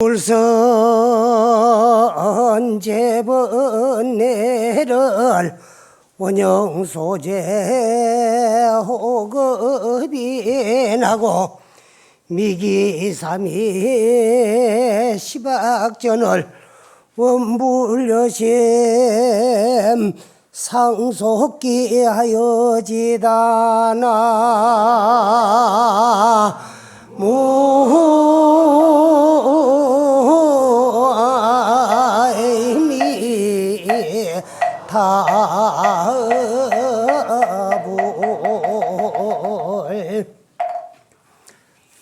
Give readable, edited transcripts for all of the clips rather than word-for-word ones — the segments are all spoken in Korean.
울선 제번내를 원형소재 호급이 나고 미기삼이 시박전을 원불여심 상속기 하여지다나 무아이미 타불.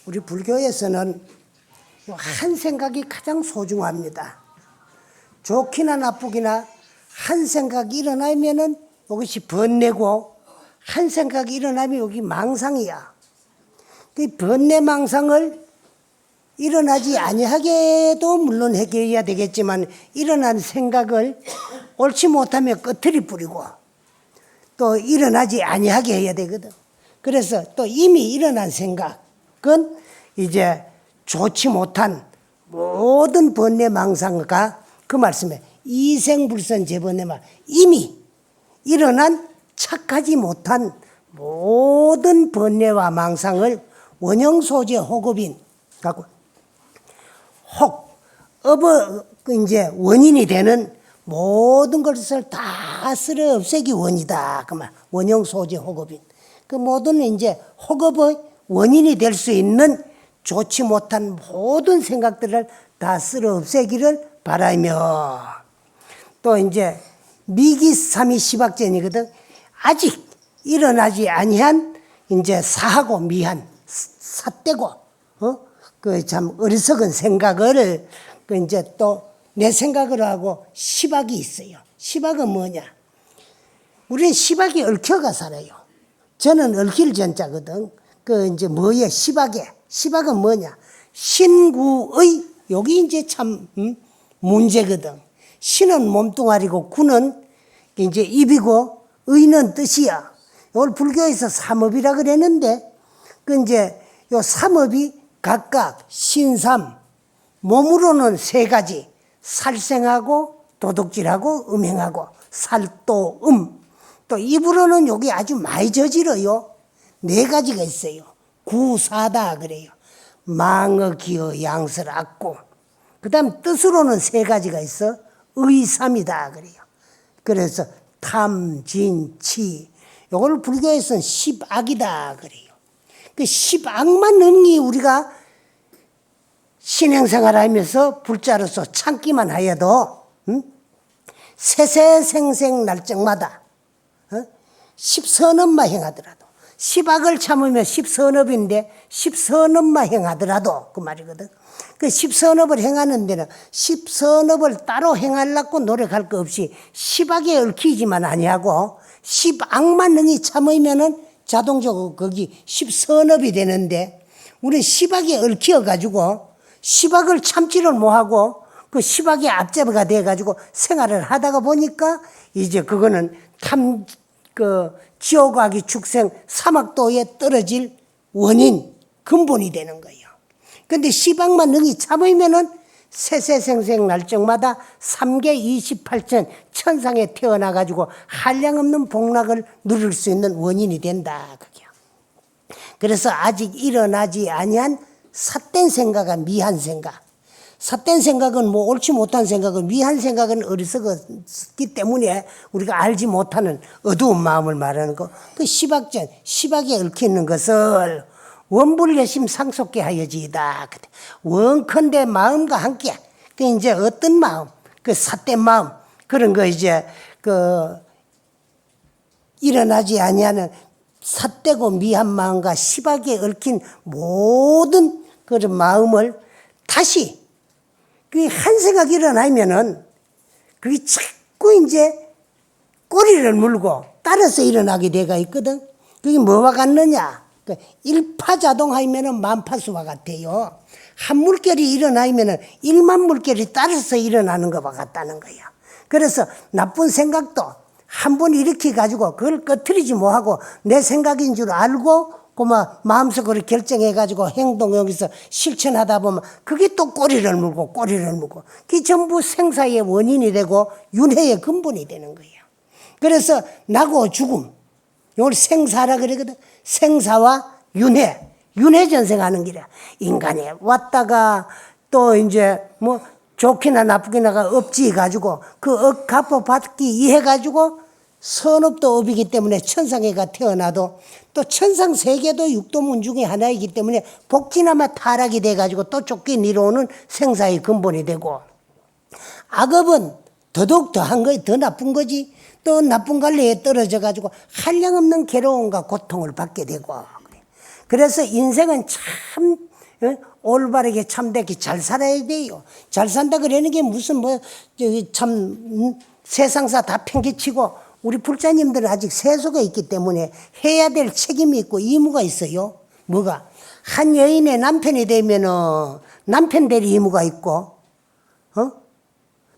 우리 불교에서는 한 생각이 가장 소중합니다. 좋기나 나쁘기나 한 생각이 일어나면은 이것이 번뇌고, 한 생각이 일어나면 여기 망상이야. 그 번뇌 망상을 일어나지 아니하게도 물론 해결해야 되겠지만, 일어난 생각을 옳지 못하면 끄트리 뿌리고 또 일어나지 아니하게 해야 되거든. 그래서 또 이미 일어난 생각은 이제 좋지 못한 모든 번뇌 망상과 그 말씀에 이생불선 제번뇌만 이미 일어난 착하지 못한 모든 번뇌와 망상을 원형소재 호급인 갖고 이제 원인이 되는 모든 것을 다 쓸어 없애기 원이다. 그 말 원형소재 호급인 그 모든 이제 호급의 원인이 될 수 있는 좋지 못한 모든 생각들을 다 쓸어 없애기를 바라며, 또 이제 미기삼이 시박전이거든. 아직 일어나지 아니한 이제 사하고 미한 삿되고 그 참 어리석은 생각을 그 이제 또 내 생각으로 하고 시박이 있어요. 시박은 뭐냐? 우리는 시박이 얽혀가 살아요. 저는 얽힐 전자거든. 그 이제 뭐에 시박에 시박은 뭐냐? 신구의 여기 이제 참 문제거든. 신은 몸뚱아리고 구는 이제 입이고 의는 뜻이야. 이걸 불교에서 삼업이라 그랬는데, 그 이제 요 삼업이 각각 신삼, 몸으로는 세 가지, 살생하고 도둑질하고 음행하고 살도음. 또 입으로는 여기 아주 많이 저질러요. 네 가지가 있어요. 구사다 그래요. 망어, 기어, 양설, 악고. 그 다음 뜻으로는 세 가지가 있어. 의삼이다 그래요. 그래서 탐, 진, 치. 이걸 불교에서는 십악이다 그래요. 그 십악만 능히 우리가 신행생활 하면서 불자로서 참기만 하여도 세세생생 날적마다 십선업만 행하더라도, 십악을 참으면 십선업인데 십선업만 행하더라도 그 말이거든. 그 십선업을 행하는 데는 십선업을 따로 행하려고 노력할 거 없이 십악에 얽히지만 아니하고 십악만 능히 참으면은 자동적으로 거기 십선업이 되는데, 우리 십악에 얽혀가지고 십악을 참지를 못하고 그 십악의 앞잡이가 돼가지고 생활을 하다가 보니까 이제 그거는 지옥악이 축생 사막도에 떨어질 원인, 근본이 되는 거예요. 근데 십악만 능히 참으면은 세세생생 날적마다 3계 28천 천상에 태어나가지고 한량없는 복락을 누릴 수 있는 원인이 된다. 그게. 그래서 아직 일어나지 아니한 삿된 생각과 미한 생각. 삿된 생각은 뭐 옳지 못한 생각은, 미한 생각은 어리석었기 때문에 우리가 알지 못하는 어두운 마음을 말하는 거. 그 시박전, 시박에 얽혀있는 것을 원불여심 상속게 하여지이다. 원컨대 마음과 함께. 그 이제 어떤 마음, 그 삿된 마음, 그런 거 이제 일어나지 아니하는 삿되고 미한 마음과 시박에 얽힌 모든 그런 마음을 다시 그 한 생각이 일어나면은 그게 자꾸 이제 꼬리를 물고 따라서 일어나게 돼가 있거든. 그게 뭐와 같느냐? 일파자동 하면은 만파수와 같아요. 한 물결이 일어나면은 1만 물결이 따라서 일어나는 것과 같다는 거야. 그래서 나쁜 생각도 한 번 일으켜 가지고 그걸 꺼트리지 못하고 내 생각인 줄 알고 그만 마음속으로 결정해가지고 행동 여기서 실천하다 보면 그게 또 꼬리를 물고 그게 전부 생사의 원인이 되고 윤회의 근본이 되는 거예요. 그래서 나고 죽음, 이걸 생사라 그러거든. 생사와 윤회전생하는 길이야. 인간이 왔다가 또 이제 뭐 좋기나 나쁘기나가 업지 가지고 그 갚아 받기 이해 가지고 선업도 업이기 때문에 천상에가 태어나도 또 천상 세계도 육도문 중에 하나이기 때문에 복지나마 타락이 돼 가지고 또 쫓긴 이루어오는 생사의 근본이 되고, 악업은 더더욱 더한 거지, 더 나쁜 거지. 또 나쁜 관리에 떨어져 가지고 한량없는 괴로움과 고통을 받게 되고. 그래서 인생은 참 올바르게 참되게 잘 살아야 돼요. 잘 산다 그러는 게 무슨 세상사 다 팽개치고, 우리 불자님들은 아직 세속에 있기 때문에 해야 될 책임이 있고 의무가 있어요. 뭐가? 한 여인의 남편이 되면은 남편 될 의무가 있고,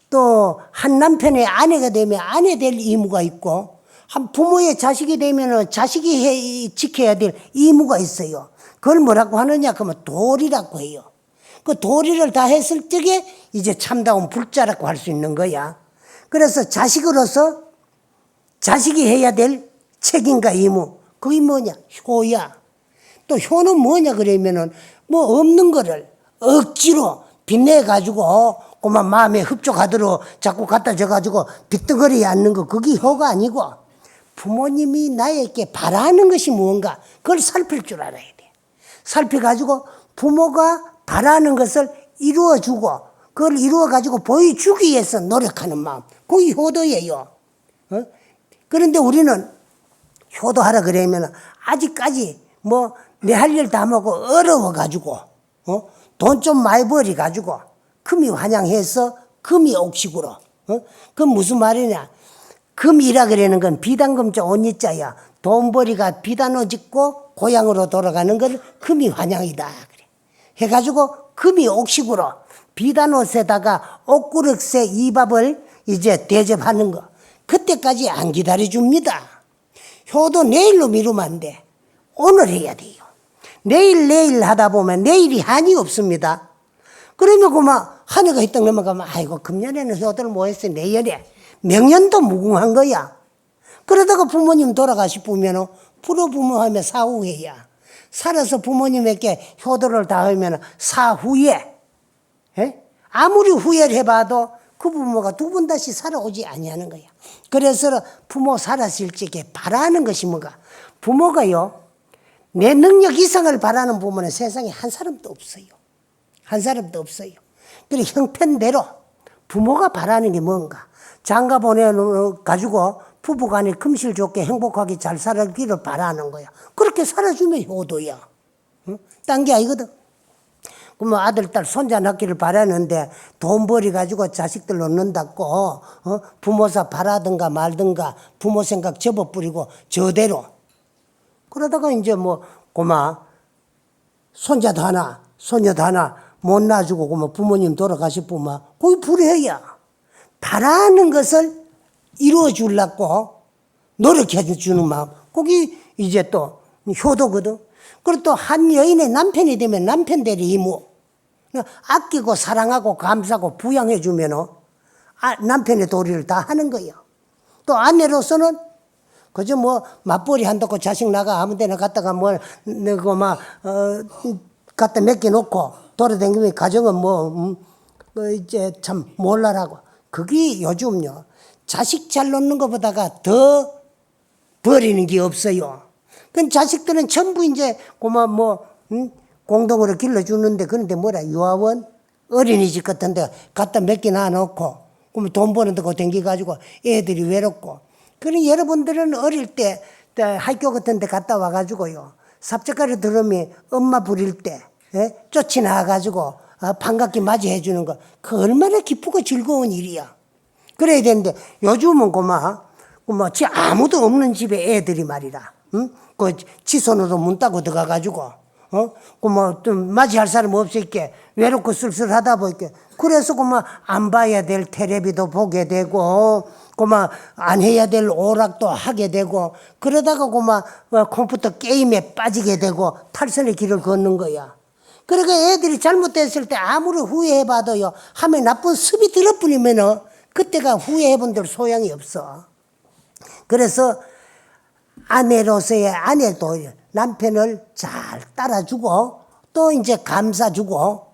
또 한 남편의 아내가 되면 아내 될 의무가 있고, 한 부모의 자식이 되면은 자식이 지켜야 될 의무가 있어요. 그걸 뭐라고 하느냐? 그러면 도리라고 해요. 그 도리를 다 했을 적에 이제 참다운 불자라고 할 수 있는 거야. 그래서 자식으로서 자식이 해야 될 책임과 의무, 그게 뭐냐? 효야. 또 효는 뭐냐 그러면은 뭐 없는 거를 억지로 빚내가지고 그만 마음에 흡족하도록 자꾸 갖다 줘가지고 빚덩어리에 앉는 거, 그게 효가 아니고, 부모님이 나에게 바라는 것이 무언가 그걸 살필 줄 알아야 돼. 살펴가지고 부모가 바라는 것을 이루어주고 그걸 이루어가지고 보여주기 위해서 노력하는 마음, 그게 효도예요. 그런데 우리는 효도하라 그러면 아직까지 뭐 내 할 일 다 먹고 어려워가지고 돈 좀 많이 벌이가지고 금이 환영해서 금이 옥식으로, 그건 무슨 말이냐? 금이라 그러는 건 비단금자 온니자야. 돈벌이가 비단어 짓고 고향으로 돌아가는 걸 금이 환영이다 그래. 해가지고 금이 옥식으로 비단옷에다가 옥구릇새 이밥을 이제 대접하는 거, 그때까지 안 기다려줍니다. 효도 내일로 미루면 안 돼. 오늘 해야 돼요. 내일 하다 보면 내일이 한이 없습니다. 그러면 그만 한 해가 있다 넘어가면 아이고 금년에는 효도를 못 했어, 내년에 명년도 무궁한 거야. 그러다가 부모님 돌아가시면 불어부모하며 사후해야. 살아서 부모님에게 효도를 다하면 사후에, 아무리 후회를 해봐도 그 부모가 두 번 다시 살아오지 아니하는 거야. 그래서 부모 살았을 적에 바라는 것이 뭐가? 부모가요, 내 능력 이상을 바라는 부모는 세상에 한 사람도 없어요. 한 사람도 없어요. 그래 형편대로 부모가 바라는 게 뭔가? 장가 보내가지고 부부간에 금실 좋게 행복하게 잘 살기를 바라는 거야. 그렇게 살아주면 효도야. 딴 게 아니거든. 그러면 아들, 딸, 손자 낳기를 바라는데 돈 벌이가지고 자식들 놓는다고 부모사 바라든가 말든가 부모 생각 접어뿌리고 저대로. 그러다가 이제 뭐 고마 손자도 하나 소녀도 하나 못 낳아주고 그러면 부모님 돌아가시면 그게 불효야. 바라는 것을 이루어 주려고 노력해 주는 마음, 그게 이제 또 효도거든. 그리고 또 한 여인의 남편이 되면 남편 될 의무, 아끼고 사랑하고 감싸고 부양해 주면 남편의 도리를 다 하는 거예요. 또 아내로서는 그저 뭐 맞벌이 한다고 자식 나가 아무 데나 갔다가 뭘 내고 막 갖다 맡겨놓고 돌아다니면 가정은 뭐 이제 참 몰라라고. 그게 요즘요, 자식 잘 놓는 것보다가 더 버리는 게 없어요. 그 자식들은 전부 이제 고만 공동으로 길러주는데, 그런데 뭐라 유아원 어린이집 같은 데 갖다 맡겨놔 놓고 그러면 돈 버는 데고 댕겨가지고 애들이 외롭고. 그러니 여러분들은 어릴 때 학교 같은 데 갔다 와가지고요, 삽젓가락 들으면 엄마 부릴 때 쫓이 나와가지고 반갑게 맞이해 주는 거, 그 얼마나 기쁘고 즐거운 일이야. 그래야 되는데 요즘은 지 아무도 없는 집에 애들이 말이라, 그 지 손으로 문 따고 들어가가지고 좀 맞이할 사람 없으니까 외롭고 쓸쓸하다 보니까, 그래서 안 봐야 될 텔레비도 보게 되고 그만 안 해야 될 오락도 하게 되고 그러다가 그만 컴퓨터 게임에 빠지게 되고 탈선의 길을 걷는 거야. 그러니까 애들이 잘못됐을 때 아무리 후회해봐도요, 하면 나쁜 습이 들어뿐이면은 그때가 후회해본 대로 소용이 없어. 그래서 아내로서의 아내도 남편을 잘 따라주고 또 이제 감싸주고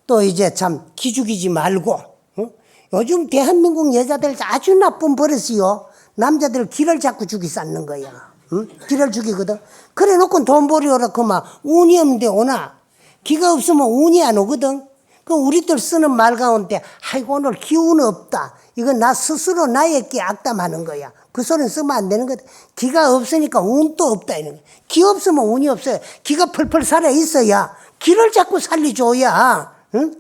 또 이제 참 기죽이지 말고, 응? 요즘 대한민국 여자들 아주 나쁜 버릇이요. 남자들 기를 자꾸 죽이 쌓는 거야. 응? 기를 죽이거든. 그래 놓고 돈 벌이오라 그만 운이 없는데 오나? 기가 없으면 운이 안 오거든. 그 우리들 쓰는 말 가운데 아이고 오늘 기운 없다. 이건 나 스스로 나의 기 악담하는 거야. 그 소리는 쓰면 안 되는 거다. 기가 없으니까 운도 없다 이런 거야. 기 없으면 운이 없어요. 기가 펄펄 살아 있어야 기를 자꾸 살려줘야, 응?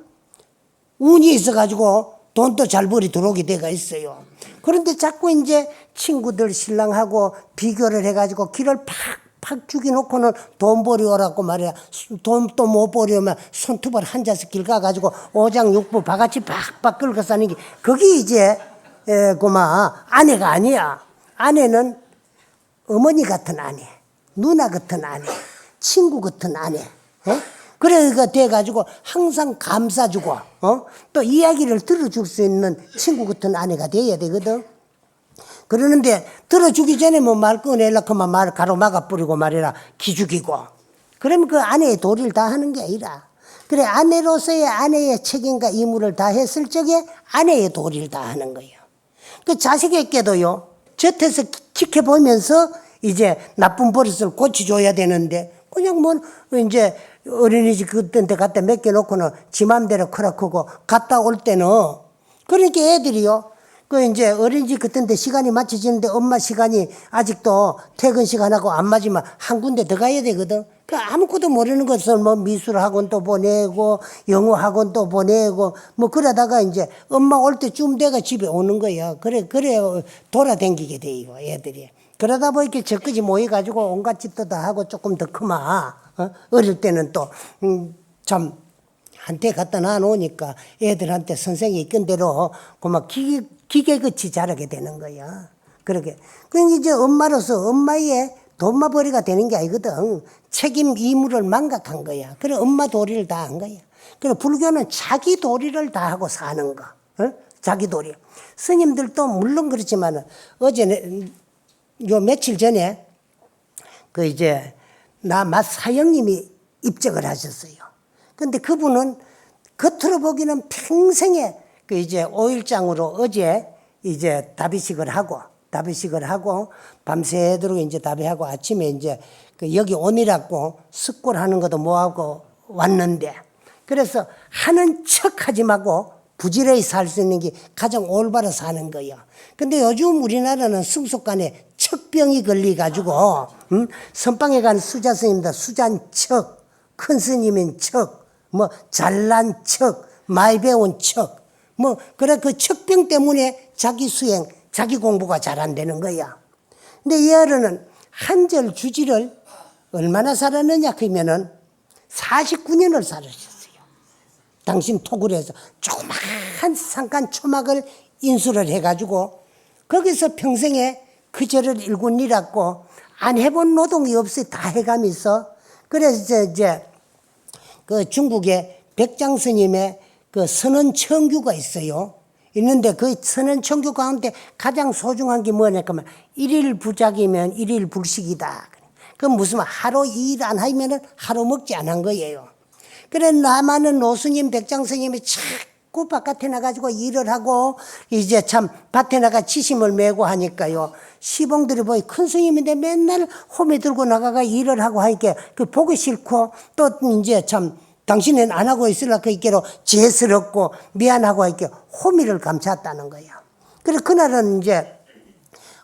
운이 있어가지고 돈도 잘 벌이 들어오게 돼가 있어요. 그런데 자꾸 이제 친구들 신랑하고 비교를 해가지고 기를 팍팍 죽여놓고는 돈 벌이오라고 말이야. 돈도 못 벌이오면 손톱을 한자씩 길 가가지고 오장육부 바가지 팍팍 긁어 싸는 게 그게 이제 그만 아내가 아니야. 아내는 어머니 같은 아내, 누나 같은 아내, 친구 같은 아내. 그래가 돼가지고 항상 감싸주고 또 이야기를 들어줄 수 있는 친구 같은 아내가 돼야 되거든. 그러는데 들어주기 전에 뭐 말 꺼내려고 하면 말 가로막아 뿌리고 말이라 기죽이고 그러면 그 아내의 도리를 다 하는 게 아니라 그래 아내로서의 아내의 책임과義務를 다 했을 적에 아내의 도리를 다 하는 거예요. 그 자식에게도요 젖에서 지켜보면서 이제 나쁜 버릇을 고쳐줘야 되는데 그냥 뭐 이제 어린이집 그때 갖다 맡겨놓고는 지 맘대로 크라크고 갔다 올 때는 그러니까 애들이요 그 이제 어린이집 그때인데 시간이 맞춰지는데 엄마 시간이 아직도 퇴근 시간하고 안 맞으면 한 군데 더 가야 되거든. 그 아무것도 모르는 것을 뭐 미술 학원도 보내고 영어 학원도 보내고 뭐 그러다가 이제 엄마 올 때쯤 돼가 집에 오는 거야. 그래 돌아다니게 돼요 애들이. 그러다 보니까 저까지 모여가지고 온갖 짓도 다 하고 조금 더 크면 어릴 때는 또 참 한테 갖다 놔놓으니까 애들한테 선생이 이끈 대로 그만 기계같이 자라게 되는 거야. 그러게. 그러니까 이제 엄마로서 엄마의 돈마벌이가 되는 게 아니거든. 책임義務를 망각한 거야. 그래 엄마 도리를 다 한 거야. 그래 불교는 자기 도리를 다 하고 사는 거. 자기 도리. 스님들도 물론 그렇지만 어제 요 며칠 전에 그 이제 사형님이 입적을 하셨어요. 근데 그분은 겉으로 보기는 평생에 그 이제 5일장으로 어제 이제 다비식을 하고 밤새도록 이제 다비하고 아침에 이제 그 여기 오니라고 숙고하는 것도 뭐하고 왔는데 그래서 하는 척 하지 말고 부지런히 살 수 있는 게 가장 올바로 사는 거예요. 근데 요즘 우리나라는 승속간에 척병이 걸려가지고 선방에 간 수자 스님들 수잔 척, 큰 스님인 척, 뭐 잘난 척, 많이 배운 척, 뭐 그래 그 척병 때문에 자기 수행, 자기 공부가 잘 안 되는 거야. 근데 이 어른은 한절 주지를 얼마나 살았느냐 그러면은 49년을 살으셨어요. 당신 토굴에서 조그마한 산간 초막을 인수를 해가지고 거기서 평생에 그 절을 일군일했고 안 해본 노동이 없이 다 해가면서 그래서 이제 그 중국에 백장 스님의 그 선언청규가 있어요. 있는데 그 선언청규 가운데 가장 소중한 게 뭐냐면 일일 부작이면 일일 불식이다. 그 무슨 하루 일 안 하면은 하루 먹지 않은 거예요. 그래 나만은 노스님 백장 스님이 자꾸 바깥에 나가지고 일을 하고 이제 참 밭에 나가 지심을 메고 하니까요. 시봉들이 보이 큰 스님인데 맨날 홈에 들고 나가가 일을 하고 하니까 그 보기 싫고 또 이제 참 당신은 안 하고 있으려고 있기로 죄스럽고 미안하고 이렇게 호미를 감쌌다는 거야. 그래 그날은 이제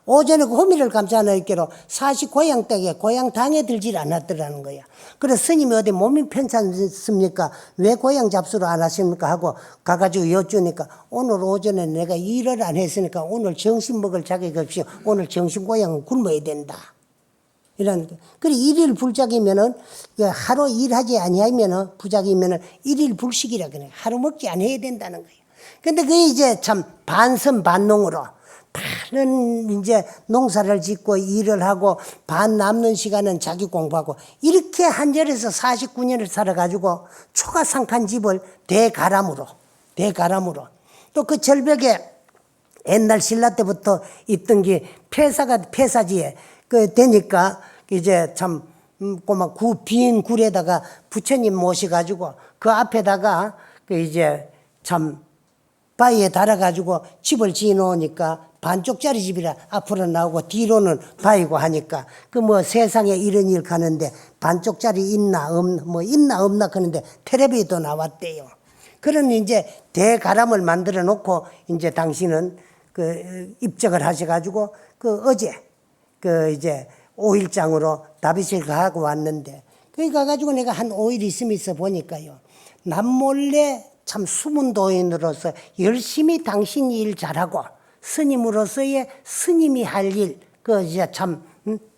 오전에 그 호미를 감싸는 있기로 사시 고향 댁에 고향 당에 들질 않았더라는 거야. 그래 스님이 어디 몸이 편찮습니까? 왜 고향 잡수를 안 하십니까? 하고 가가지고 여쭈니까 오늘 오전에 내가 일을 안 했으니까 오늘 점심 먹을 자격이 없이 오늘 점심 고향은 굶어야 된다. 이런 그래 일일 불작이면은 하루 일하지 아니하면은 부작이면은 일일 불식이라 그래. 하루 먹지 않아야 된다는 거예요. 근데 그게 이제 참 반선반농으로 반은 이제 농사를 짓고 일을 하고 반 남는 시간은 자기 공부하고 이렇게 한절에서 49년을 살아가지고 초가상칸 집을 대가람으로 또 그 절벽에 옛날 신라 때부터 있던 게 폐사지에 그 되니까 이제 참 꼬막 빈 굴에다가 부처님 모셔가지고 그 앞에다가 그 이제 참 바위에 달아가지고 집을 지어 놓으니까 반쪽짜리 집이라 앞으로 나오고 뒤로는 바위고 하니까 그 뭐 세상에 이런 일 가는데 반쪽짜리 있나 없나 그러는데 텔레비도 나왔대요. 그런 이제 대가람을 만들어 놓고 이제 당신은 그 입적을 하셔가지고 그 어제 그 이제 5일장으로 다비실 가고 왔는데 거기 가가지고 내가 한 5일 있으면서 보니까요. 남몰래 참 숨은 도인으로서 열심히 당신 일 잘하고 스님으로서의 스님이 할 일, 그 이제 참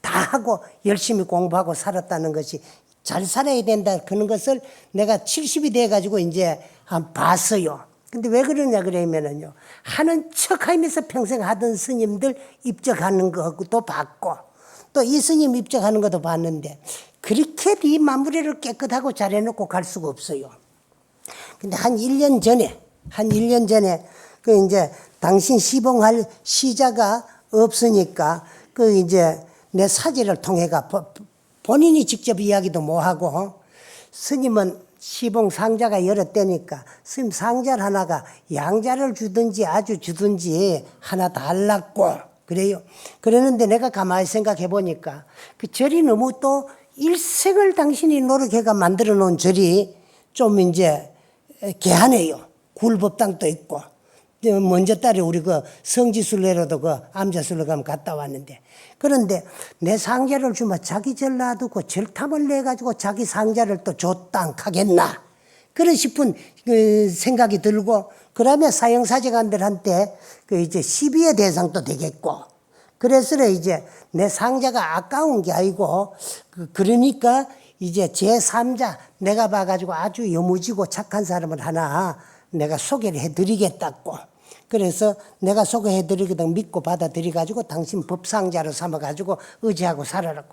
다 하고 열심히 공부하고 살았다는 것이 잘 살아야 된다 그런 것을 내가 70이 돼가지고 이제 한 봤어요. 근데 왜 그러냐 그러면은요. 하는 척 하면서 평생 하던 스님들 입적하는 것도 봤고 또 이 스님 입적하는 것도 봤는데 그렇게 네 마무리를 깨끗하고 잘해놓고 갈 수가 없어요. 근데 한 1년 전에 그 이제 당신 시봉할 시자가 없으니까 그 이제 내 사제를 통해가 본인이 직접 이야기도 못하고 스님은 시봉 상자가 여러 때니까 스님 상자를 하나가 양자를 주든지 아주 주든지 하나 달랐고 그래요. 그러는데 내가 가만히 생각해 보니까 그 절이 너무 또 일생을 당신이 노력해가 만들어 놓은 절이 좀 이제 개하네요. 굴법당도 있고 먼저 달에 우리 그 성지순례로도 그 암자순례 가면 갔다 왔는데 그런데 내 상자를 주면 자기 절 놔두고 절탐을 내가지고 자기 상자를 또 줬당 하겠나 그런 싶은 그 생각이 들고 그러면 사형사제관들한테 그 이제 시비의 대상도 되겠고 그래서 이제 내 상자가 아까운 게 아니고 그러니까 이제 제3자 내가 봐가지고 아주 여무지고 착한 사람을 하나 내가 소개를 해드리겠다고 그래서 내가 소개해드리거든 믿고 받아들여가지고 당신 법상자로 삼아가지고 의지하고 살아라고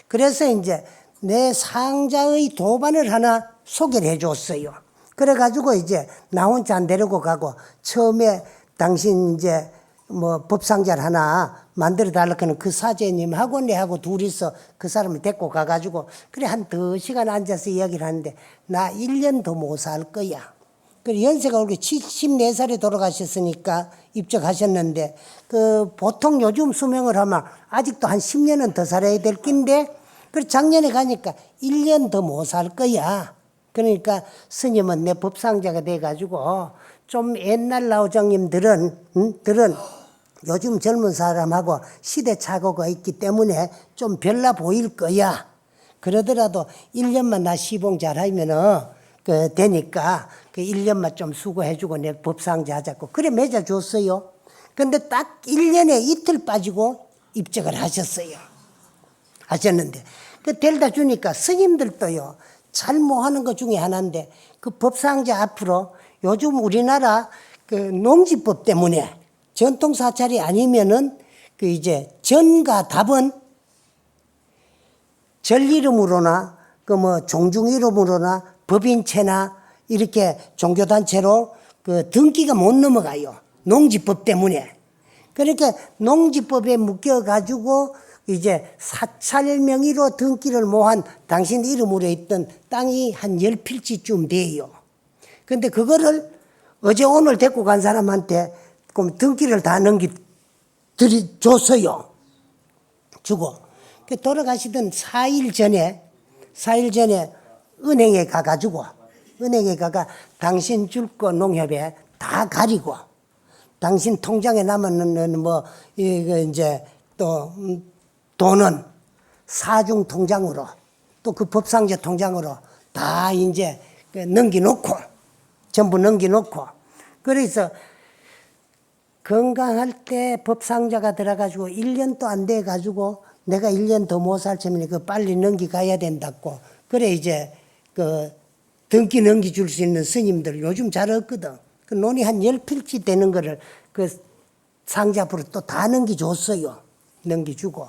그래서 이제 내 상자의 도반을 하나 소개를 해줬어요. 그래가지고 이제 나 혼자 안 데리고 가고 처음에 당신 이제 뭐 법상자를 하나 만들어 달라고 하는 그 사제님하고 내하고 둘이서 그 사람을 데리고 가가지고 그래 한 2시간 앉아서 이야기를 하는데 나 1년 더 못 살 거야. 그래 연세가 우리 74살에 돌아가셨으니까 입적하셨는데 그 보통 요즘 수명을 하면 아직도 한 10년은 더 살아야 될 낀데 그래 작년에 가니까 1년 더 못 살 거야. 그러니까 스님은 내 법상자가 돼가지고 좀 옛날 라오장님들은 요즘 젊은 사람하고 시대착오가 있기 때문에 좀 별나 보일 거야. 그러더라도 1년만 나 시봉 잘하면은 그 되니까 그 1년만 좀 수고해주고 내 법상자 하자고 그래 맺어줬어요. 근데 딱 1년에 이틀 빠지고 입적을 하셨는데 그 데려다 주니까 스님들도요 잘 못하는 것 중에 하나인데 그 법상자 앞으로 요즘 우리나라 그 농지법 때문에 전통 사찰이 아니면은 그 이제 전과 답은 절 이름으로나 그 뭐 종중 이름으로나 법인체나 이렇게 종교단체로 그 등기가 못 넘어가요. 농지법 때문에. 그러니까 농지법에 묶여가지고 이제 사찰 명의로 등기를 못한 당신 이름으로 있던 땅이 한 10필지쯤 돼요. 근데 그거를 어제 오늘 데리고 간 사람한테 그럼 등기를 다 줬어요. 주고. 돌아가시던 4일 전에 은행에 가가지고 당신 줄 거 농협에 다 가리고 당신 통장에 남은 뭐 이거 이제 또 돈은 사중 통장으로 또 그 법상자 통장으로 다 이제 전부 넘겨놓고 그래서 건강할 때 법상자가 들어가지고 1년도 안 돼가지고 내가 1년 더 못 살려면 그 빨리 넘기가야 된다고 그래 이제 그 등기 넘겨줄 수 있는 스님들 요즘 잘 없거든. 그 논이 한 10필지 되는 거를 그 상자 앞으로 또 다 넘겨줬어요. 넘겨주고.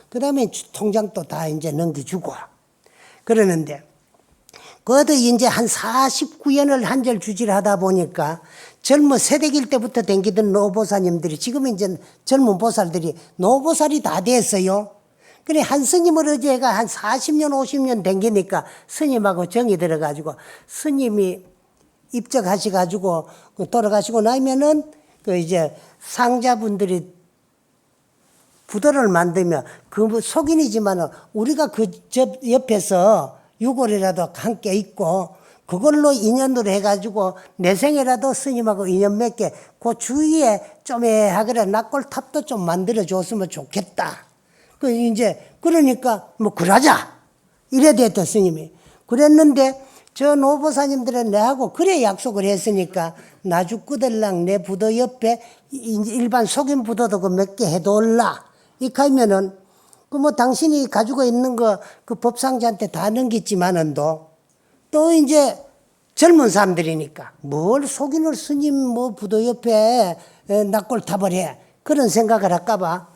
그 다음에 통장도 다 이제 넘겨주고. 그러는데, 그것도 이제 한 49년을 한절 주지를 하다 보니까 젊은 새댁일 때부터 댕기던 노보사님들이 지금은 이제 젊은 보살들이 노보살이 다 됐어요. 그래, 한 스님을 어제가 한 40년, 50년 댕기니까 스님하고 정이 들어가지고 스님이 입적하셔가지고 돌아가시고 나면은 그 이제 상자분들이 부도를 만들면 그 속인이지만은 우리가 그 옆에서 유골이라도 함께 있고 그걸로 인연으로 해가지고 내 생에라도 스님하고 인연 맺게 그 주위에 쪼매하거나 낙골탑도 좀 만들어 줬으면 좋겠다. 그 이제 그러니까 뭐 그러자 이래 됐다 스님이. 그랬는데 저 노보사님들은 내하고 그래 약속을 했으니까 나 죽고들랑 내 부도 옆에 일반 속인 부도도 그 몇 개 해둘라. 이렇게 하면은 그 뭐 당신이 가지고 있는 거 그 법상자한테 다 넘겼지만은도 또 이제 젊은 사람들이니까 뭘 속인을 스님 뭐 부도 옆에 낙골탑을 해. 그런 생각을 할까봐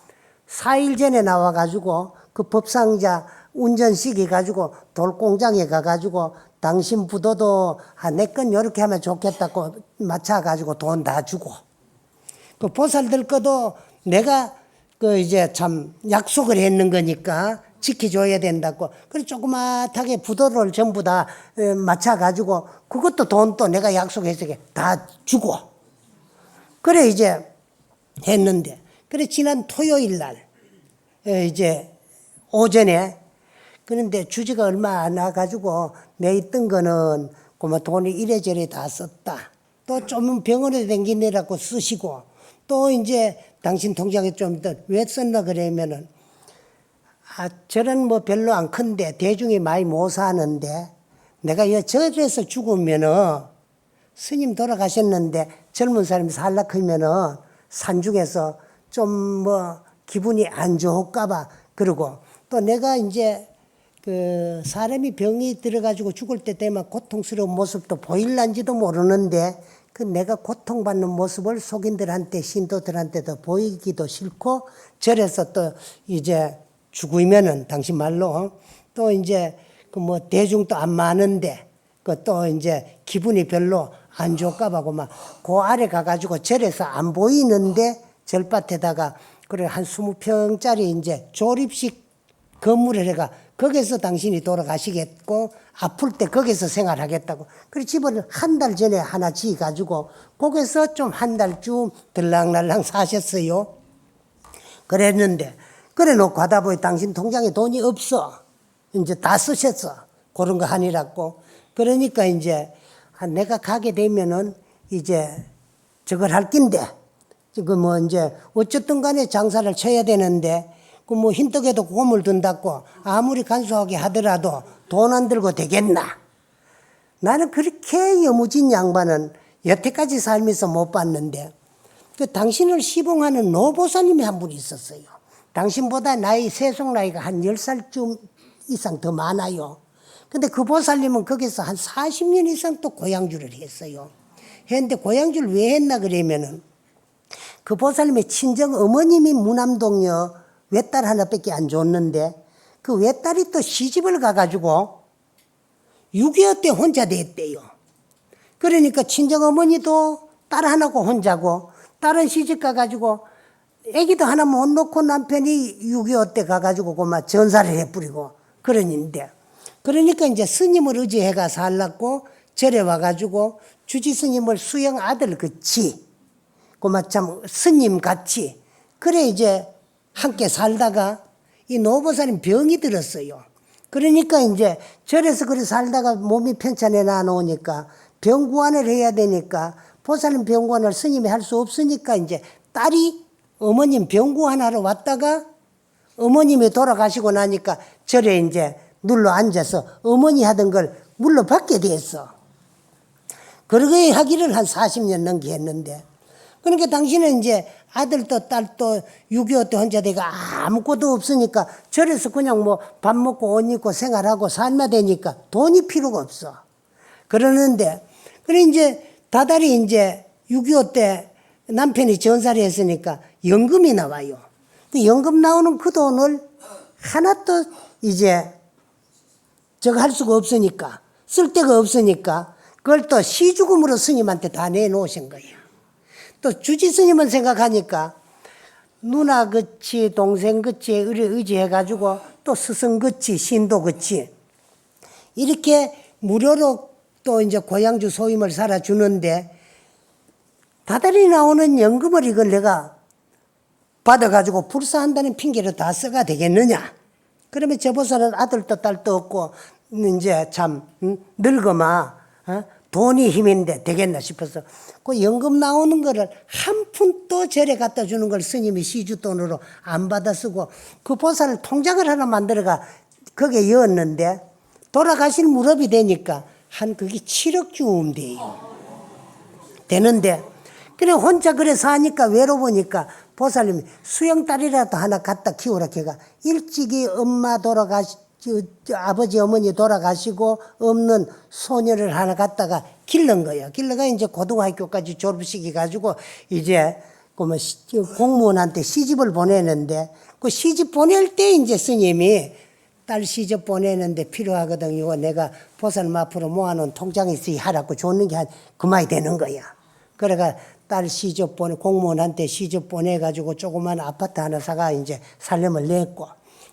4일 전에 나와가지고 그 법상자 운전시키 가지고 돌공장에 가가지고 당신 부도도 내 건 요렇게 하면 좋겠다고 맞춰가지고 돈 다 주고 그 보살들 거도 내가 그 이제 참 약속을 했는 거니까 지켜줘야 된다고. 그래 조그맣게 부도를 전부 다 맞춰가지고 그것도 돈 또 내가 약속했으니까 다 주고. 그래 이제 했는데 그래 지난 토요일 날 이제 오전에 그런데 주지가 얼마 안 와가지고 내 있던 거는 그뭐 돈이 이래저래 다 썼다. 또 좀 병원에 댕기느라고 쓰시고 또 이제 당신 통장에 좀 더 왜 썼나 그러면은 저런 뭐 별로 안 큰데 대중이 많이 못 사는데 내가 저래서 죽으면은 스님 돌아가셨는데 젊은 사람이 살라 크면은 산중에서 좀 뭐 기분이 안 좋을까봐 그러고 또 내가 이제 그 사람이 병이 들어가지고 죽을 때 되면 고통스러운 모습도 보일란지도 모르는데 그 내가 고통받는 모습을 속인들한테 신도들한테도 보이기도 싫고 저래서 또 이제 죽으면은 당신 말로 또 이제 그 뭐 대중도 안 많은데 그 또 이제 기분이 별로 안 좋을까봐 막 그 아래 가가지고 절에서 안 보이는데 절밭에다가 그래 한 20평짜리 이제 조립식 건물을 해가 거기서 당신이 돌아가시겠고 아플 때 거기서 생활하겠다고. 그래 집을 한 달 전에 하나 지어가지고 거기서 좀 한 달쯤 들락날락 사셨어요. 그랬는데 그래 놓고 하다 보니 당신 통장에 돈이 없어. 이제 다 쓰셨어. 그런 거 하니라고. 그러니까 이제 내가 가게 되면은 이제 저걸 할 낀데 그 뭐 이제 어쨌든 간에 장사를 쳐야 되는데 그 뭐 흰떡에도 고물 든다고 아무리 간소하게 하더라도 돈 안 들고 되겠나? 나는 그렇게 여무진 양반은 여태까지 살면서 못 봤는데 그 당신을 시봉하는 노보사님이 한 분 있었어요. 당신보다 세속 나이가 한 10살쯤 이상 더 많아요. 근데 그 보살님은 거기서 한 40년 이상 또 고향주를 했어요. 했는데 고향주를 왜 했나 그러면은 그 보살님의 친정 어머님이 무남동녀 외딸 하나밖에 안 줬는데 그 외딸이 또 시집을 가가지고 6.25 때 혼자 됐대요. 그러니까 친정 어머니도 딸 하나고 혼자고 딸은 시집 가가지고 애기도 하나 못 놓고 남편이 6.25 때 가가지고 그만 전사를 해뿌리고 그러는데 그러니까 이제 스님을 의지해가 살랐고 절에 와가지고 주지 스님을 수영 아들 그치 그만 참 스님 같이 그래 이제 함께 살다가 이 노보살님 병이 들었어요. 그러니까 이제 절에서 그래 살다가 몸이 편찮게 나놓으니까 병구안을 해야 되니까 보살님 병구안을 스님이 할 수 없으니까 이제 딸이 어머님 병구안하러 왔다가 어머님이 돌아가시고 나니까 절에 이제 눌러 앉아서 어머니 하던 걸 물러받게 됐어. 그러게 하기를 한 40년 넘게 했는데 그러니까 당신은 이제 아들도 딸도 6.25 때 혼자 되가 아무것도 없으니까 절에서 그냥 뭐 밥 먹고 옷 입고 생활하고 살면 되니까 돈이 필요가 없어. 그러는데, 그래 이제 다달이 이제 6.25 때 남편이 전사를 했으니까 연금이 나와요. 그 연금 나오는 그 돈을 하나도 이제 저거 할 수가 없으니까, 쓸 데가 없으니까 그걸 또 시주금으로 스님한테 다 내놓으신 거예요. 또 주지 스님은 생각하니까 누나 그치 동생 그치 의지해가지고 또 스승 그치 신도 그치 이렇게 무료로 또 이제 고향주 소임을 살아주는데 다달이 나오는 연금을 이걸 내가 받아가지고 불사한다는 핑계로 다 써가 되겠느냐. 그러면 저 보살은 아들도 딸도 없고 이제 참 늙어마 돈이 힘인데 되겠나 싶어서 그 연금 나오는 거를 한 푼도 절에 갖다 주는 걸 스님이 시주돈으로 안 받아 쓰고 그 보살을 통장을 하나 만들어가 거기에 넣었는데 돌아가실 무렵이 되니까 한 그게 7억 주음 돼요. 되는데 그래 혼자 그래서 하니까 외로우니까 보살님이 수영딸이라도 하나 갖다 키우라 걔가 일찍이 엄마 아버지 어머니 돌아가시고 없는 소녀를 하나 갖다가 길른 거예요. 길러가 이제 고등학교까지 졸업시키 가지고 이제 그 뭐 공무원한테 시집을 보내는데 그 시집 보낼 때 이제 스님이 딸 시집 보내는데 필요하거든. 이거 내가 보살님 앞으로 모아놓은 통장에 있으니 하라고 줬는 게 한 그만이 되는 거야. 그래가 딸 시집 공무원한테 시집 보내가지고 조그만 아파트 하나 사가 이제 살림을 냈고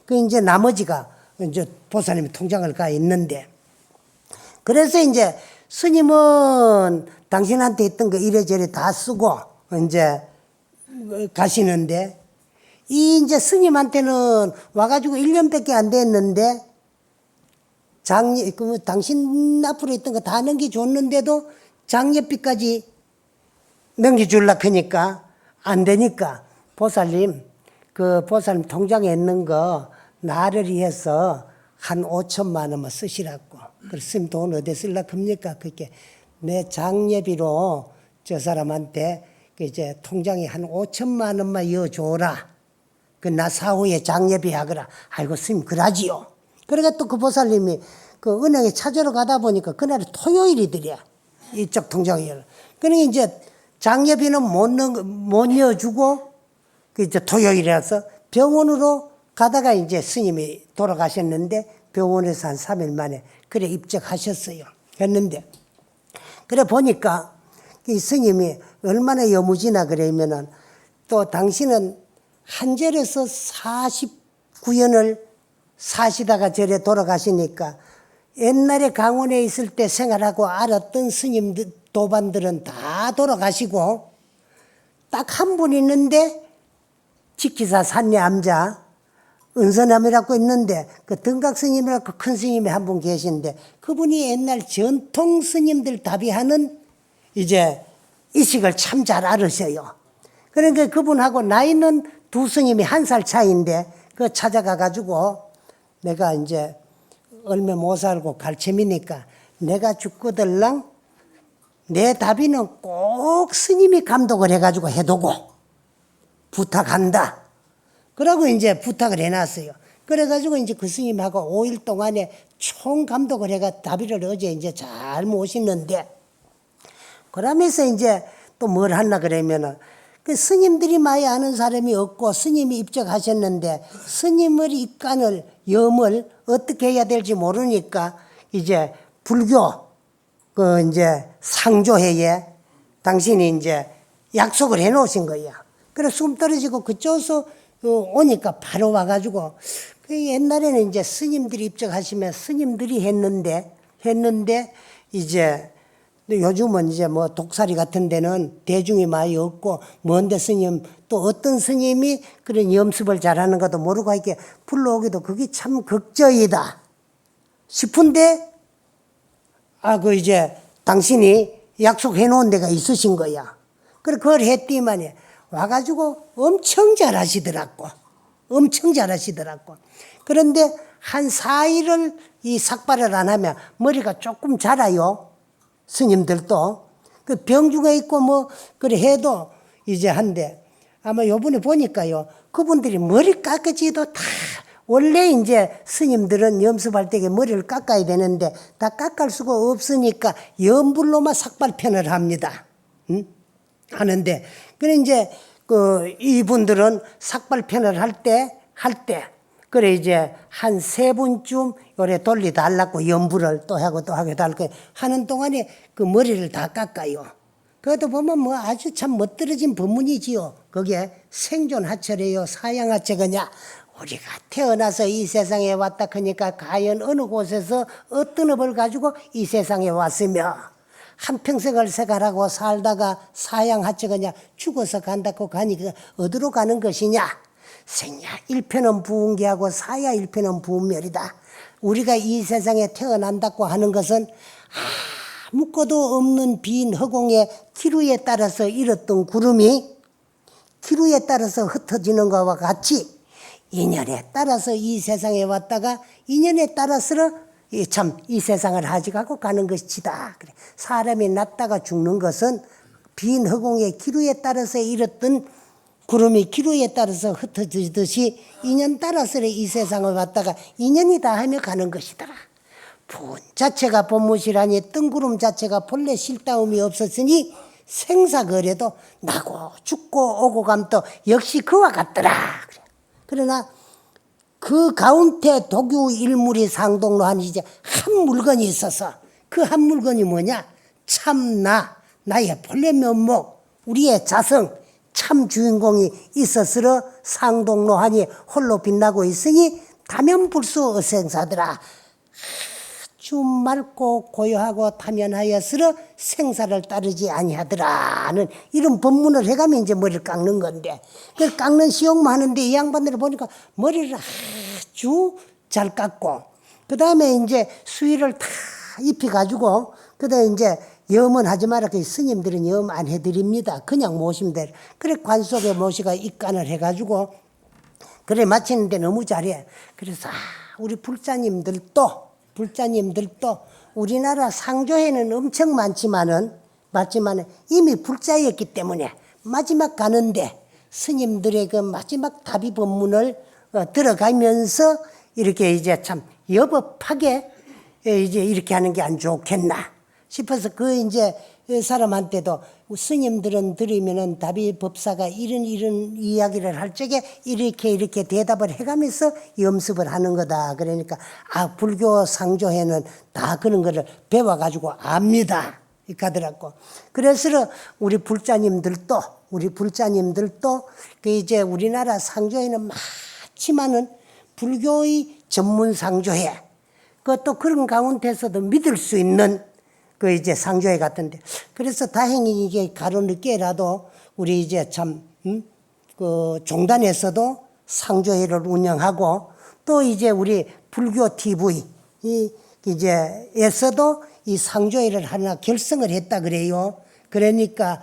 그 이제 나머지가 이제 보살님 통장을 가 있는데 그래서 이제 스님은 당신한테 있던 거 이래저래 다 쓰고 이제 가시는데 이 이제 스님한테는 와가지고 1년밖에 안 됐는데 당신 앞으로 있던 거 다 넘겨줬는데도 장례비까지 넘겨줄라 하니까 안 되니까 보살님 그 보살님 통장에 있는 거 나를 위해서 한 5천만 원만 쓰시라고. 그랬으면 돈 어디 쓸라 합니까? 그렇게 내 장례비로 저 사람한테 이제 통장에 한 5천만 원만 이어줘라. 그 나 사후에 장례비 하거라. 아이고 스님 그러지요. 그러니까 또 그 보살님이 그 은행에 찾으러 가다 보니까 그날이 토요일이더래. 이쪽 통장에. 그러니까 이제 장례비는 못 넣어주고 그 이제 토요일이라서 병원으로 가다가 이제 스님이 돌아가셨는데 병원에서 한 3일 만에 그래 입적하셨어요. 했는데 그래 보니까 이 스님이 얼마나 여무지나 그러면은 또 당신은 한 절에서 49년을 사시다가 절에 돌아가시니까 옛날에 강원에 있을 때 생활하고 알았던 스님들 도반들은 다 돌아가시고 딱 한 분 있는데 직기사 산리 암자 은선함이라고 있는데 그 등각 스님이라고 큰 스님이 한 분 계신데 그분이 옛날 전통 스님들 답이하는 이제 이식을 참 잘 알으셔요. 그러니까 그분하고 나이는 두 스님이 1살 차이인데 그 찾아가 가지고 내가 이제 얼마 못 살고 갈채미니까 내가 죽거들랑 내 답이는 꼭 스님이 감독을 해가지고 해두고 부탁한다. 그러고 이제 부탁을 해놨어요. 그래가지고 이제 그 스님하고 5일 동안에 총 감독을 해가 답이를 어제 이제 잘 모시는데 그러면서 이제 또 뭘 하나 그러면은 그 스님들이 많이 아는 사람이 없고 스님이 입적하셨는데 스님을 입간을 염을 어떻게 해야 될지 모르니까 이제 불교 그 이제 상조회에 당신이 이제 약속을 해 놓으신 거야. 그래서 숨 떨어지고 그쪽에서 오니까 바로 와가지고 그 옛날에는 이제 스님들이 입적하시면 스님들이 했는데 이제 요즘은 이제 뭐 독사리 같은 데는 대중이 많이 없고 먼데 스님 또 어떤 스님이 그런 염습을 잘하는 것도 모르고 이렇게 불러오기도 그게 참 극저이다 싶은데 그 이제 당신이 약속해 놓은 데가 있으신 거야. 그래 그걸 했더니만 와가지고 엄청 잘하시더라고. 그런데 한 4일을 이 삭발을 안 하면 머리가 조금 자라요. 스님들도. 그 병중에 있고 뭐, 그래 해도 이제 한데, 아마 요번에 보니까요, 그분들이 머리 깎아지도 다, 원래 이제 스님들은 염습할 때 머리를 깎아야 되는데, 다 깎을 수가 없으니까 염불로만 삭발편을 합니다. 응? 하는데, 그래 이제 이분들은 삭발편을 할 때 그래 이제 한 3분쯤 요래 돌리달라고 연부를 또 하고 달고 하는 동안에 그 머리를 다 깎아요. 그것도 보면 뭐 아주 참 멋들어진 법문이지요. 그게 생존하철이요, 사양하철이냐. 우리가 태어나서 이 세상에 왔다 하니까 과연 어느 곳에서 어떤 업을 가지고 이 세상에 왔으며 한평생을 생활하고 살다가 사양하철이냐, 죽어서 간다고 가니까 어디로 가는 것이냐. 생야 일편은 부운계하고 사야 일편은 부운멸이다. 우리가 이 세상에 태어난다고 하는 것은 아무것도 없는 빈 허공의 기류에 따라서 일었던 구름이 기류에 따라서 흩어지는 것과 같이 인연에 따라서 이 세상에 왔다가 인연에 따라서 참 이 세상을 가지고 가는 것이다. 그래. 사람이 났다가 죽는 것은 빈 허공의 기류에 따라서 일었던 구름이 기류에 따라서 흩어지듯이 인연 따라서 이 세상을 왔다가 인연이다 하며 가는 것이다. 분 자체가 본무시라니 뜬구름 자체가 본래 실다움이 없었으니 생사거래도 나고 죽고 오고 감도 역시 그와 같더라. 그러나 그 가운데 독유 일물이 상동로한 이제 한 물건이 있어서 그 한 물건이 뭐냐? 참나, 나의 본래 면목, 우리의 자성, 참 주인공이 있었으러 상동로하니 홀로 빛나고 있으니 다면불수 어생사더라. 아주 맑고 고요하고 타면하였으러 생사를 따르지 아니하더라는 이런 법문을 해가면 이제 머리를 깎는 건데, 그 깎는 시험만 하는데 이 양반들을 보니까 머리를 아주 잘 깎고, 그 다음에 이제 수의를 다 입혀가지고, 그 다음에 이제 염은 하지 마라. 그 스님들은 염 안 해드립니다. 그냥 모시면 돼. 그래 관 속에 모시가 입관을 해가지고 그래 마치는데 너무 잘해. 그래서 우리 불자님들도 우리나라 상조회는 엄청 많지만은 이미 불자였기 때문에 마지막 가는데 스님들의 그 마지막 답이 법문을 들어가면서 이렇게 이제 참 여법하게 이제 이렇게 하는 게 안 좋겠나 싶어서 그 이제 사람한테도 스님들은 들으면은 답이 법사가 이런 이야기를 할 적에 이렇게 대답을 해가면서 염습을 하는 거다. 그러니까 불교 상조회는 다 그런 거를 배워가지고 압니다. 이렇게 하더라고. 그래서 우리 불자님들도 그 이제 우리나라 상조회는 많지만은 불교의 전문 상조회, 그것도 그런 가운데서도 믿을 수 있는 그 이제 상조회 같은데, 그래서 다행히 이게 가로 늦게라도 우리 이제 참 그 종단에서도 상조회를 운영하고, 또 이제 우리 불교 TV 이제에서도 이 상조회를 하나 결성을 했다 그래요. 그러니까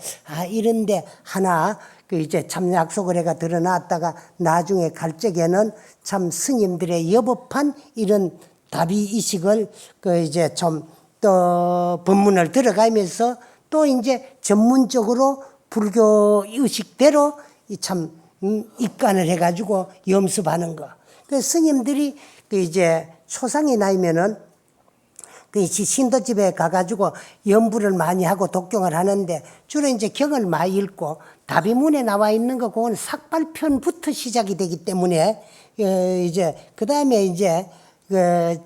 이런데 하나 그 이제 참 약속을 해가 드러났다가 나중에 갈 적에는 참 스님들의 여법한 이런 답이 이식을 그 이제 좀 또 법문을 들어가면서 또 이제 전문적으로 불교 의식대로 참 입관을 해가지고 염습하는 거. 그 스님들이 그 이제 초상이 나이면은 그 신도집에 가가지고 연부를 많이 하고 독경을 하는데 주로 이제 경을 많이 읽고 다비문에 나와 있는 거 그건 삭발편부터 시작이 되기 때문에 이제 그 다음에 이제 그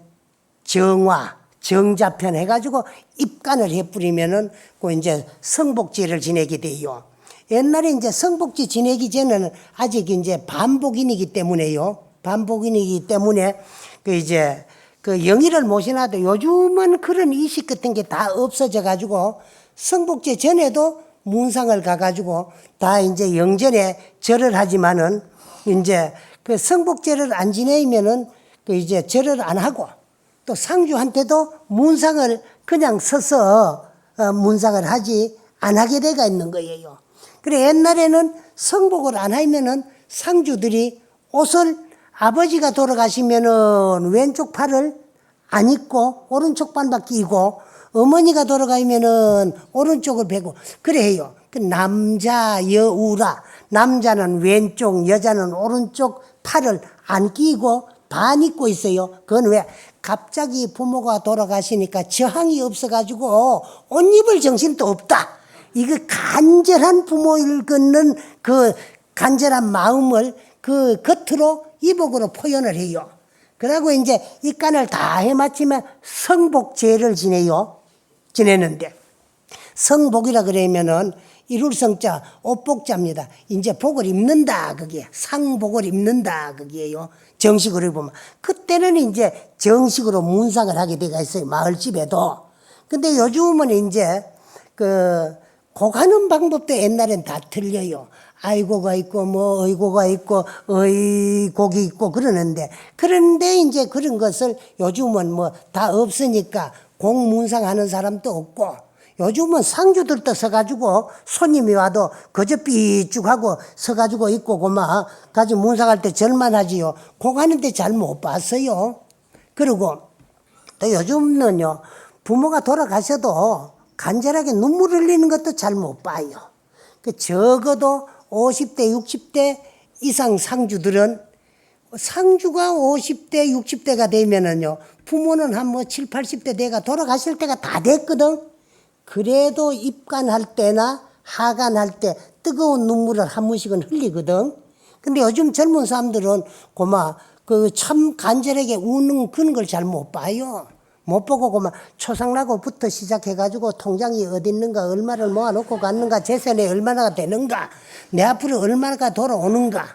정자편 해가지고 입간을 해뿌리면은 그 이제 성복제를 지내게 돼요. 옛날에 이제 성복제 지내기 전에는 아직 이제 반복인이기 때문에요. 반복인이기 때문에 그 이제 그 영의를 모셔놔도 요즘은 그런 이식 같은 게 다 없어져 가지고 성복제 전에도 문상을 가가지고 다 이제 영전에 절을 하지만은 이제 그 성복제를 안 지내면은 그 이제 절을 안 하고 또 상주한테도 문상을 그냥 서서 문상을 하지 안 하게 돼가 있는 거예요. 그래 옛날에는 성복을 안 하면은 상주들이 옷을 아버지가 돌아가시면은 왼쪽 팔을 안 입고 오른쪽 팔만 끼고 어머니가 돌아가면은 오른쪽을 베고 그래요. 그 남자 여우라 남자는 왼쪽 여자는 오른쪽 팔을 안 끼고 반 입고 있어요. 그건 왜? 갑자기 부모가 돌아가시니까 저항이 없어가지고 옷 입을 정신도 없다. 이거 간절한 부모를 걷는 그 간절한 마음을 그 겉으로 이복으로 표현을 해요. 그러고 이제 이 간을 다 해마치면 성복제를 지내는데, 성복이라 그러면은 이룰 성자, 옷복자입니다. 이제 복을 입는다, 그게. 상복을 입는다, 그게요. 정식으로 보면. 그때는 이제 정식으로 문상을 하게 되어 있어요. 마을집에도. 근데 요즘은 이제 곡하는 방법도 옛날엔 다 틀려요. 아이고가 있고, 뭐, 어이고가 있고, 어이곡이 있고, 그런데 이제 그런 것을 요즘은 뭐 다 없으니까 곡문상 하는 사람도 없고, 요즘은 상주들도 서가지고 손님이 와도 그저 삐쭉하고 서가지고 있고, 가지고 문상할 때 절만하지요. 곡하는데 잘 못 봤어요. 그리고 또 요즘은요, 부모가 돌아가셔도 간절하게 눈물 흘리는 것도 잘 못 봐요. 적어도 50대, 60대 이상 상주들은, 상주가 50대, 60대가 되면은요, 부모는 한 뭐 7, 80대 돼가 돌아가실 때가 다 됐거든. 그래도 입간할 때나 하간할 때 뜨거운 눈물을 한 번씩은 흘리거든. 근데 요즘 젊은 사람들은 참 간절하게 우는 그런 걸 잘 못 봐요. 못 보고 초상락고부터 시작해가지고 통장이 어디 있는가, 얼마를 모아놓고 갔는가, 재산이 얼마나 되는가, 내 앞으로 얼마나 돌아오는가.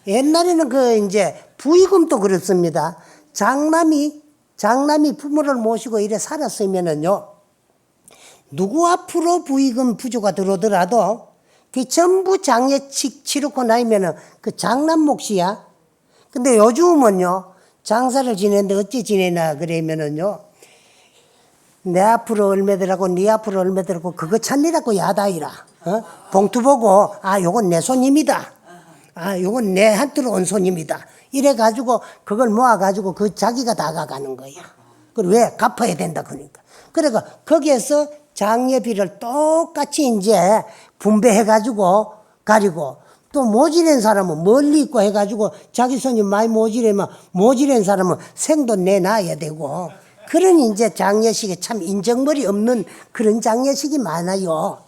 옛날에는 이제 부의금도 그렇습니다. 장남이 부모를 모시고 이래 살았으면은요, 누구 앞으로 부의금 부조가 들어오더라도 그 전부 장례 치르고 나면은 그 장남 몫이야. 근데 요즘은요, 장사를 지내는데 어찌 지내나 그러면은요, 내 앞으로 얼마더라고, 네 앞으로 얼마더라고, 그거 찾느라고 야다이라. 봉투 보고, 요건 내 손님이다. 요건 내한테로 온 손님이다. 이래가지고 그걸 모아가지고 자기가 다 가가는 거야. 그걸 왜? 갚아야 된다 그러니까. 그러니까 거기에서 장례비를 똑같이 이제 분배해가지고 가리고, 또 모지른 사람은 멀리 있고 해가지고 자기 손님 많이 모지른 사람은 생돈 내놔야 되고, 그런 이제 장례식에 참 인정머리 없는 그런 장례식이 많아요.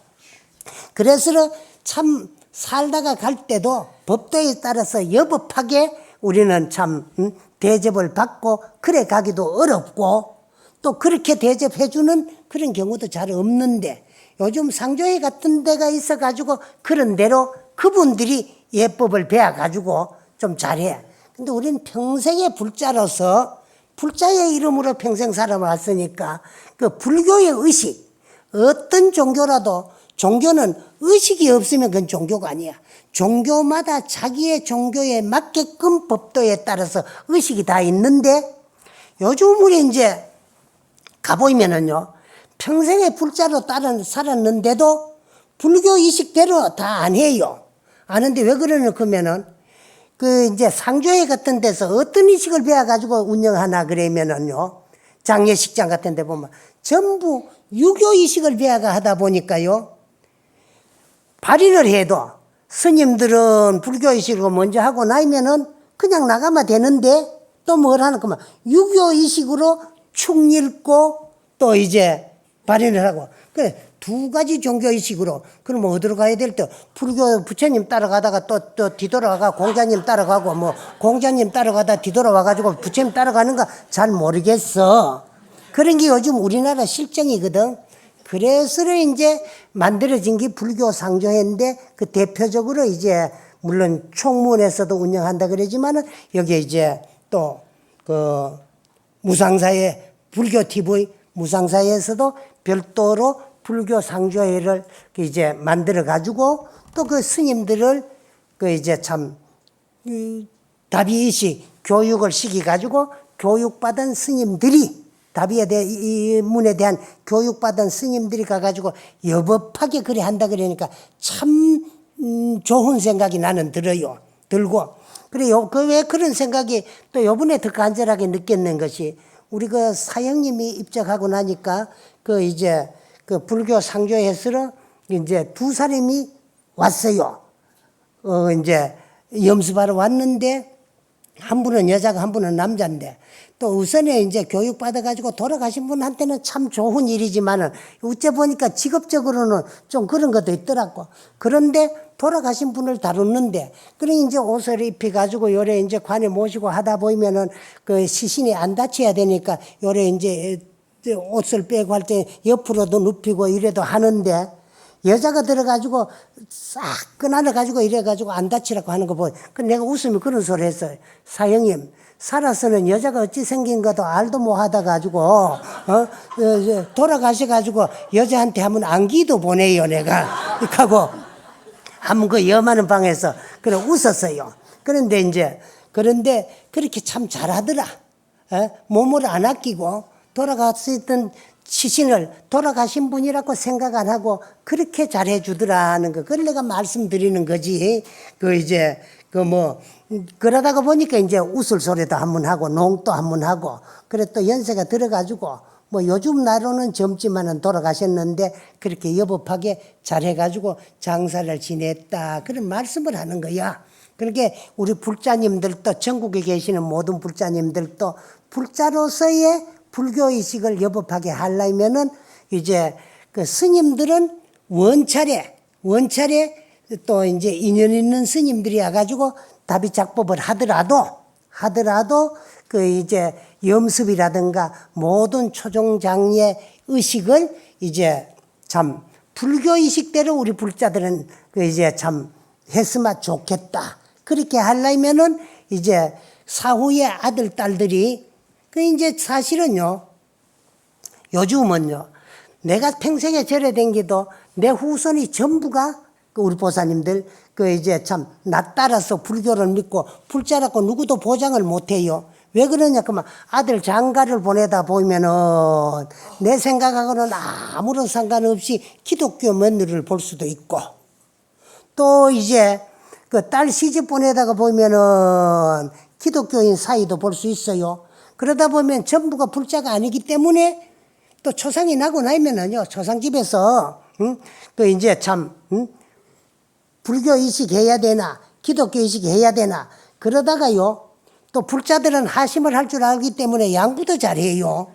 그래서 참 살다가 갈 때도 법도에 따라서 여법하게 우리는 참 대접을 받고 그래 가기도 어렵고, 또 그렇게 대접해주는 그런 경우도 잘 없는데, 요즘 상조회 같은 데가 있어가지고 그런 대로 그분들이 예법을 배워가지고 좀 잘해. 근데 우리는 평생의 불자로서 불자의 이름으로 평생 살아왔으니까 그 불교의 의식, 어떤 종교라도 종교는 의식이 없으면 그건 종교가 아니야. 종교마다 자기의 종교에 맞게끔 법도에 따라서 의식이 다 있는데, 요즘 우리 이제 가보면은요, 평생의 불자로 살았는데도 불교 의식대로 다 안 해요. 아는데 왜 그러냐 그러면은, 이제 상조회 같은 데서 어떤 의식을 배워가지고 운영하나 그러면은요, 장례식장 같은 데 보면 전부 유교 의식을 배워가 하다 보니까요, 발의를 해도 스님들은 불교 의식을 먼저 하고 나면은 그냥 나가면 되는데, 또 뭘 하는 거면 유교 의식으로 축 읽고 또 이제 발의를 하고, 그래 두 가지 종교의식으로. 그러면 어디로 가야 될 때, 불교 부처님 따라가다가 또 뒤돌아가 공자님 따라가고, 뭐 공자님 따라가다 뒤돌아와가지고 부처님 따라가는가 잘 모르겠어. 그런 게 요즘 우리나라 실정이거든. 그래서 이제 만들어진 게 불교 상조회인데, 그 대표적으로 이제 물론 총무원에서도 운영한다 그러지만은 여기에 이제 또 무상사회, 불교 TV 무상사회에서도 별도로 불교 상조회를 이제 만들어 가지고, 또 그 스님들을 이제 참 다비의식 교육을 시키 가지고 교육받은 스님들이, 다비에 대해 이 문에 대한 교육받은 스님들이 가가지고 여법하게 그래 한다 그러니까 참 좋은 생각이 나는 들고. 그래요. 왜 그런 생각이 또 요번에 더 간절하게 느꼈는 것이, 우리 사형님이 입적하고 나니까 이제 불교 상조회에서 이제 두 사람이 왔어요. 이제 염습하러 왔는데, 한 분은 여자가 한 분은 남자인데 또 우선에 이제 교육받아가지고 돌아가신 분한테는 참 좋은 일이지만은 어째 보니까 직업적으로는 좀 그런 것도 있더라고. 그런데 돌아가신 분을 다루는데 그래 이제 옷을 입혀가지고 요래 이제 관에 모시고 하다 보면은 그 시신이 안 다쳐야 되니까 요래 이제 옷을 빼고 할 때 옆으로도 눕히고 이래도 하는데 여자가 들어가지고 싹 끈안아가지고 이래가지고 안 다치라고 하는 거 보여. 그 내가 웃으며 그런 소리 했어요. 사형님, 살아서는 여자가 어찌 생긴 것도 알도 못 하다 가지고, 돌아가셔가지고 여자한테 한번 안기도 보내요, 내가. 하고, 한번 그 여마는 방에서 그래 웃었어요. 그런데 그렇게 참 잘하더라. 몸을 안 아끼고 돌아갔었던 시신을 돌아가신 분이라고 생각 안 하고 그렇게 잘해주더라는 거. 그걸 내가 말씀드리는 거지. 그러다가 보니까 이제 웃을 소리도 한번 하고, 농도 한번 하고, 그래 또 연세가 들어가지고, 뭐 요즘 나로는 젊지만은 돌아가셨는데 그렇게 여법하게 잘해가지고 장사를 지냈다. 그런 말씀을 하는 거야. 그렇게 우리 불자님들도 전국에 계시는 모든 불자님들도 불자로서의 불교의식을 여법하게 하려면은 이제 그 스님들은 원차례 또 이제 인연 있는 스님들이 와가지고 다비작법을 하더라도 그 이제 염습이라든가 모든 초종장의 의식을 이제 참 불교의식대로 우리 불자들은 그 이제 참 했으면 좋겠다. 그렇게 하려면은 이제 사후에 아들, 딸들이 그 이제 사실은요, 요즘은요, 내가 평생에 절에 댕기도 내 후손이 전부가 그 우리 보사님들 그 이제 참 나 따라서 불교를 믿고 불자라고 누구도 보장을 못 해요. 왜 그러냐 그러면 아들 장가를 보내다 보면은 내 생각하고는 아무런 상관없이 기독교 며느리를 볼 수도 있고 또 이제 그 딸 시집 보내다가 보면은 기독교인 사이도 볼 수 있어요. 그러다 보면 전부가 불자가 아니기 때문에 또 초상이 나고 나면은요, 초상집에서, 그 이제 참, 불교 의식 해야 되나, 기독교 의식 해야 되나, 그러다가요, 또 불자들은 하심을 할 줄 알기 때문에 양보도 잘해요.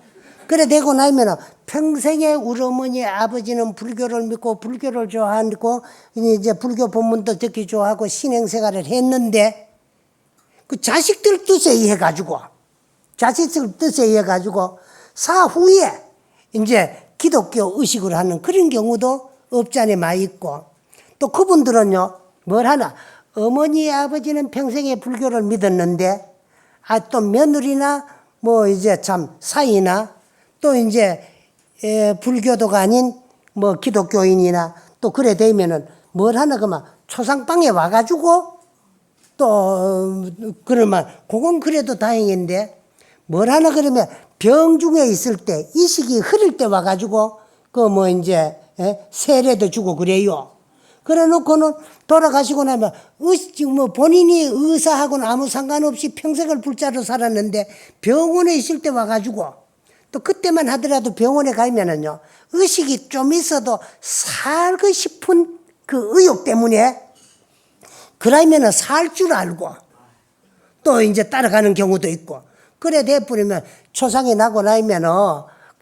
그래 되고 나면은 평생에 우리 어머니 아버지는 불교를 믿고 불교를 좋아하고 이제 불교 법문도 듣기 좋아하고 신행생활을 했는데 그 자식들 뜻에 의해 가지고 사후에 이제 기독교 의식을 하는 그런 경우도 없지 않아 많이 있고 또 그분들은요 뭘 하나 어머니 아버지는 평생에 불교를 믿었는데 또 며느리나 뭐 이제 참 사이나 또 이제 불교도가 아닌 뭐 기독교인이나 또 그래 되면은 뭘 하나 그만 초상방에 와가지고 또 그러면 그건 그래도 다행인데 뭘 하나 그러면 병중에 있을 때 이식이 흐를 때 와가지고 그 뭐 이제 세례도 주고 그래요. 그래 놓고는 돌아가시고 나면 뭐 본인이 의사하고는 아무 상관없이 평생을 불자로 살았는데 병원에 있을 때 와가지고 또 그때만 하더라도 병원에 가면은요 의식이 좀 있어도 살고 싶은 그 의욕 때문에 그러면은 살 줄 알고 또 이제 따라가는 경우도 있고 그래 돼버리면 초상이 나고 나면은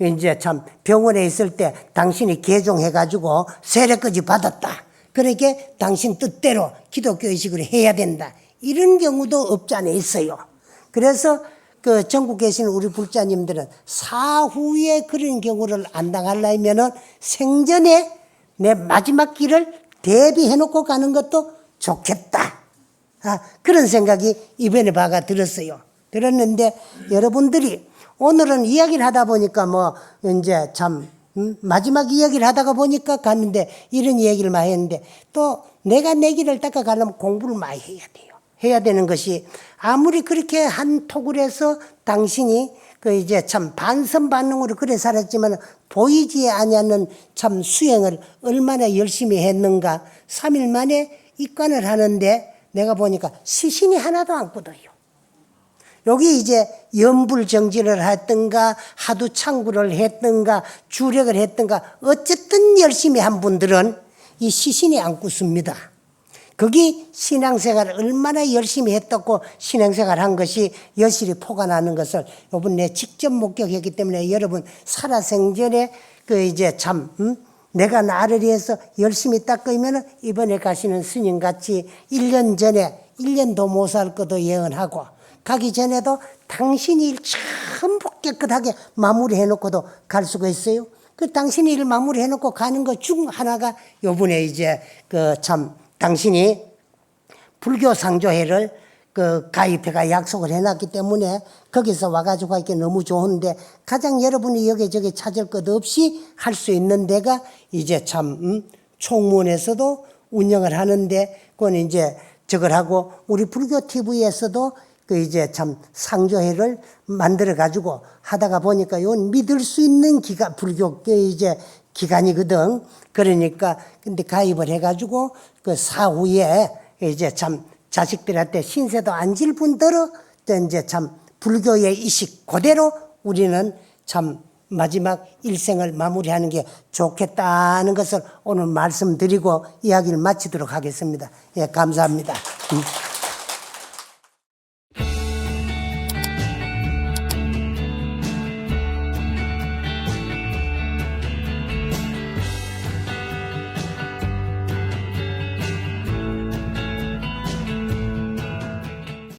이제 참 병원에 있을 때 당신이 개종해가지고 세례까지 받았다. 그러니까 당신 뜻대로 기독교 의식을 해야 된다. 이런 경우도 없지 않아 있어요. 그래서 그 전국 계신 우리 불자님들은 사후에 그런 경우를 안 당하려면은 생전에 내 마지막 길을 대비해 놓고 가는 것도 좋겠다. 그런 생각이 이번에 봐가 들었어요. 들었는데 여러분들이 오늘은 이야기를 하다 보니까 뭐 이제 참 마지막 이야기를 하다가 보니까 갔는데 이런 이야기를 많이 했는데 또 내가 내 길을 닦아가려면 공부를 많이 해야 돼요. 해야 되는 것이 아무리 그렇게 한 톡을 해서 당신이 그 이제 참 반선반응으로 그래 살았지만 보이지 아니하는 참 수행을 얼마나 열심히 했는가. 3일 만에 입관을 하는데 내가 보니까 시신이 하나도 안 굳어요. 여기 이제 염불정진을 했든가 하도 창구를 했든가 주력을 했든가 어쨌든 열심히 한 분들은 이 시신이 안 굳습니다. 거기 신앙생활을 얼마나 열심히 했었고 신앙생활 한 것이 여실히 포가 나는 것을 요번 내 직접 목격했기 때문에 여러분 살아생전에 그 이제 참 내가 나를 위해서 열심히 닦으면 이번에 가시는 스님같이 1년 전에 1년도 못 살 것도 예언하고 가기 전에도 당신이 일 전부 깨끗하게 마무리해 놓고도 갈 수가 있어요. 그 당신이 일 마무리해 놓고 가는 것 중 하나가 요번에 이제 그 참 당신이 불교 상조회를 그 가입회가 약속을 해놨기 때문에 거기서 와가지고 하기 너무 좋은데 가장 여러분이 여기저기 찾을 것 없이 할 수 있는 데가 이제 참 총무원에서도 운영을 하는데 그건 이제 저걸 하고 우리 불교 TV에서도 그 이제 참 상조회를 만들어 가지고 하다가 보니까 이건 믿을 수 있는 기관 불교 이제 기관이거든. 그러니까 근데 가입을 해가지고 그 사후에 이제 참 자식들한테 신세도 안 질 분들은 이제 참 불교의 이식 그대로 우리는 참 마지막 일생을 마무리하는 게 좋겠다는 것을 오늘 말씀드리고 이야기를 마치도록 하겠습니다. 예, 감사합니다.